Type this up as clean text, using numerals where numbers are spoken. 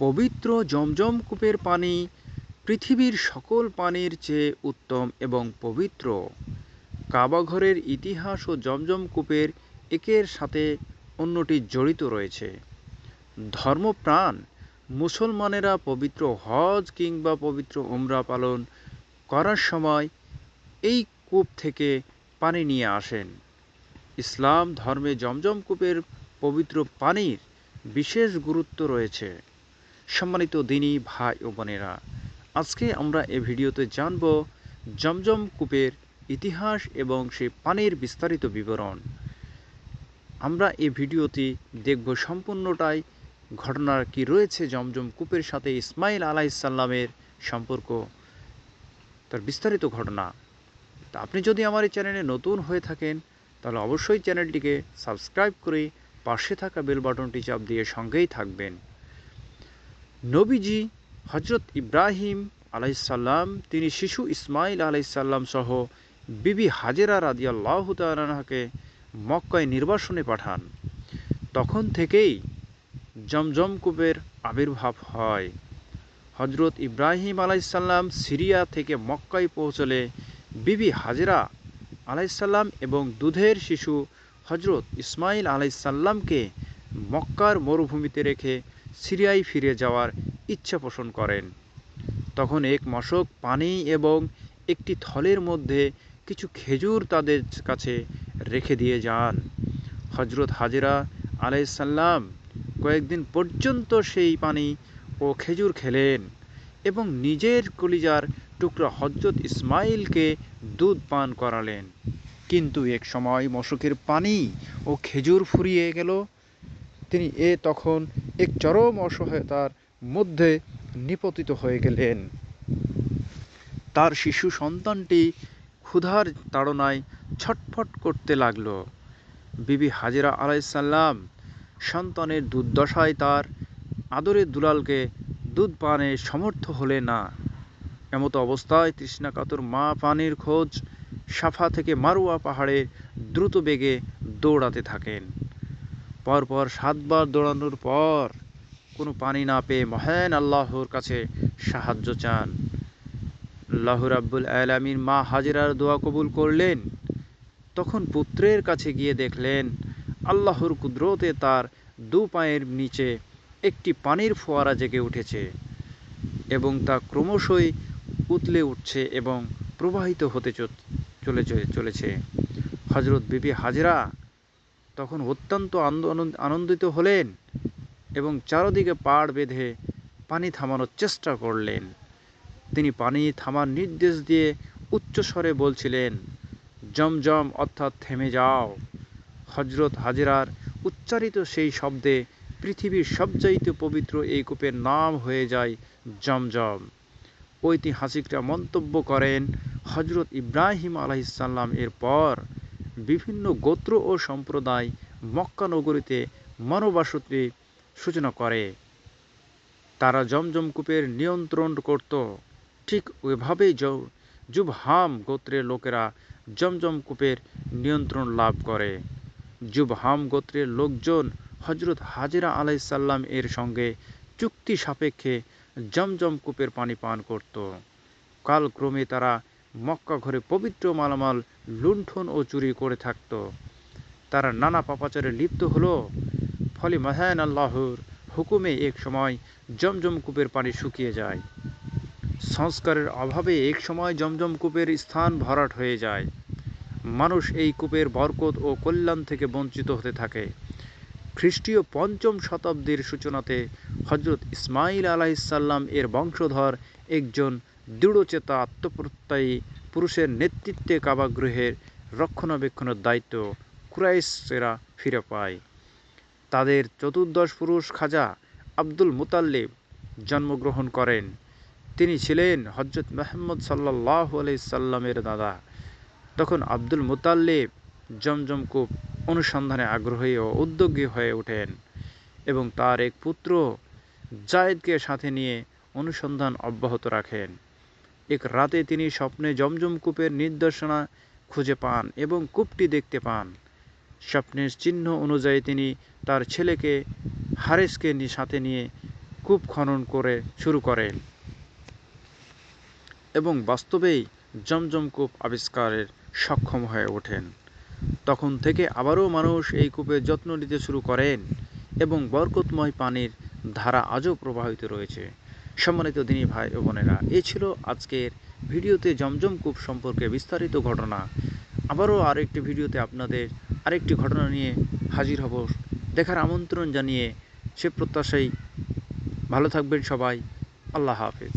পবিত্র জমজম কূপের পানি পৃথিবীর সকল পানির চেয়ে উত্তম এবং পবিত্র। কাবাঘরের ইতিহাস ও জমজম কূপের একের সাথে অন্যটি জড়িত রয়েছে। ধর্মপ্রাণ মুসলমানেরা পবিত্র হজ কিংবা পবিত্র উমরা পালন করার সময় এই কূপ থেকে পানি নিয়ে আসেন। ইসলাম ধর্মে জমজম কূপের পবিত্র পানির বিশেষ গুরুত্ব রয়েছে। সম্মানিত দিনী ভাই ও বোনেরা, আজকে আমরা এই ভিডিওতে জানব জমজম কূপের ইতিহাস এবং সেই পানির বিস্তারিত বিবরণ। আমরা এই ভিডিওতে দেখব সম্পূর্ণটাই ঘটনার কি রয়েছে জমজম কূপের সাথে ইসমাইল আলাইহিসসালামের সম্পর্ক, তার বিস্তারিত ঘটনা। তা আপনি যদি আমার এই চ্যানেলে নতুন হয়ে থাকেন তাহলে অবশ্যই চ্যানেলটিকে সাবস্ক্রাইব করে পাশে থাকা বেল বাটনটি চাপ দিয়ে সঙ্গেই থাকবেন। নবীজি হজরত ইব্রাহিম আলাইহিসসালাম তিনি শিশু ইসমাইল আলাইহিসসালাম সহ বিবি হাজেরা রাদিয়াল্লাহু তাআলা আনহাকে মক্কায় নির্বাসনে পাঠান। তখন থেকেই জমজম কূপের আবির্ভাব হয়। হজরত ইব্রাহিম আলাইহিসসালাম সিরিয়া থেকে মক্কায় পৌঁছলে বিবি হাজেরা আলাইহিসসালাম এবং দুধের শিশু হজরত ইসমাইল আলাইহিসসালামকে মক্কার মরুভূমিতে রেখে সিরিয়ায় ফিরে যাওয়ার ইচ্ছা পোষণ করেন। তখন এক মশক পানি এবং একটি থলের মধ্যে কিছু খেজুর তাদের কাছে রেখে দিয়ে যান। হজরত হাজেরা আলাইহিসসালাম কয়েকদিন পর্যন্ত সেই পানি ও খেজুর খেলেন এবং নিজের কলিজার টুকরা হজরত ইসমাইলকে দুধ পান করালেন। কিন্তু এক সময় মশকের পানি ও খেজুর ফুরিয়ে গেল। তিনি তখন এক চরম অসহায়তার মধ্যে নিপতিত হয়ে গেলেন। তার শিশু সন্তানটি ক্ষুধার তাড়নায় ছটফট করতে লাগল। বিবি হাজেরা আলাইহিসসালাম সন্তানের দুর্দশায় তার আদরের দুলালকে দুধ পানে সমর্থ হলেন না। এমতো অবস্থায় তৃষ্ণাকাতর মা পানির খোঁজ সাফা থেকে মারওয়া পাহাড়ে দ্রুত বেগে দৌড়াতে থাকেন। পরপর 7 বার দৌড়ানোর পর কোনো পানি না পেয়ে মহান আল্লাহর কাছে সাহায্য চান। আল্লাহ রাব্বুল আলামিন মা হাজেরার দোয়া কবুল করলেন। তখন পুত্রের কাছে গিয়ে দেখলেন আল্লাহর কুদরতে তার দু পায়ের নিচে একটি পানির ফোয়ারা জেগে উঠেছে এবং তা ক্রমশই উতলে উঠছে এবং প্রবাহিত হতে চলেছে। হজরত বিবি হাজেরা তখন অত্যন্ত আনন্দিত হলেন এবং চারদিকে পাড় বেঁধে পানি থামানোর চেষ্টা করলেন। তিনি পানি থামার নির্দেশ দিয়ে উচ্চস্বরে বলছিলেন, জমজম অর্থাৎ থেমে যাও। হজরত হাজেরার উচ্চারিত সেই শব্দে পৃথিবীর সবচাইতে পবিত্র এই কূপের নাম হয়ে যায় জমজম। ঐতিহাসিকরা মন্তব্য করেন হজরত ইব্রাহিম আলাইহিসসালাম এর পর বিভিন্ন গোত্র ও সম্প্রদায় মক্কা নগরীতে মানববসতির সূচনা করে। তারা জমজম কূপের নিয়ন্ত্রণ করত। ঠিক ওইভাবেই জুবহাম গোত্রের লোকেরা জমজম কূপের নিয়ন্ত্রণ লাভ করে। জুবহাম গোত্রের লোকজন হজরত হাজেরা আলাইহিসসালাম এর সঙ্গে চুক্তি সাপেক্ষে জমজম কূপের পানি পান করত। কালক্রমে তারা মক্কা ঘরে পবিত্র মালামাল লুণ্ঠন ও চুরি করে থাকত। তারা নানা পাপাচারে লিপ্ত হলো। ফলে মহান আল্লাহর হুকুমে এক সময় জমজম কূপের পানি শুকিয়ে যায়। সংস্কারের অভাবে এক সময় জমজম কূপের স্থান ভরাট হয়ে যায়। মানুষ এই কূপের বরকত ও কল্যাণ থেকে বঞ্চিত হতে থাকে। খ্রিস্টীয় 5ম শতাব্দীর সূচনাতে হজরত ইসমাইল আলাইহিসসালাম এর বংশধর একজন দৃঢ়চেতা আত্মপ্রত্যয়ী পুরুষের নেতৃত্বে কাবাগৃহের রক্ষণাবেক্ষণের দায়িত্ব কুরাইশরা ফিরে পায়। তাদের চতুর্দশ পুরুষ খাজা আব্দুল মুতাল্লিব জন্মগ্রহণ করেন। তিনি ছিলেন হজরত মুহাম্মদ সাল্লাল্লাহু আলাইহি সাল্লামের দাদা। তখন আব্দুল মুতাল্লিব জমজম কূপ অনুসন্ধানে আগ্রহী ও উদ্যোগী হয়ে ওঠেন এবং তার এক পুত্র জায়েদকে সাথে নিয়ে অনুসন্ধান অব্যাহত রাখেন। এক রাতে তিনি স্বপ্নে জমজম কূপের নির্দেশনা খুঁজে পান এবং কূপটি দেখতে পান। স্বপ্নের চিহ্ন অনুযায়ী তিনি তার ছেলেকে হারেসকে সাথে নিয়ে কূপ খনন করে শুরু করেন এবং বাস্তবেই জমজম কূপ আবিষ্কারের সক্ষম হয়ে ওঠেন। তখন থেকে আবারও মানুষ এই কূপের যত্ন নিতে শুরু করেন এবং বরকতময় পানির ধারা আজও প্রবাহিত রয়েছে। সম্মানিত দিনী ভাই ও বোনেরা, এই ছিল আজকের ভিডিওতে জমজম কূপ সম্পর্কে বিস্তারিত ঘটনা। আবারও আরেকটি ভিডিওতে আপনাদের আরেকটি ঘটনা নিয়ে হাজির হব দেখার আমন্ত্রণ জানিয়ে সে প্রত্যাশায় ভালো থাকবেন সবাই। আল্লাহ হাফেজ।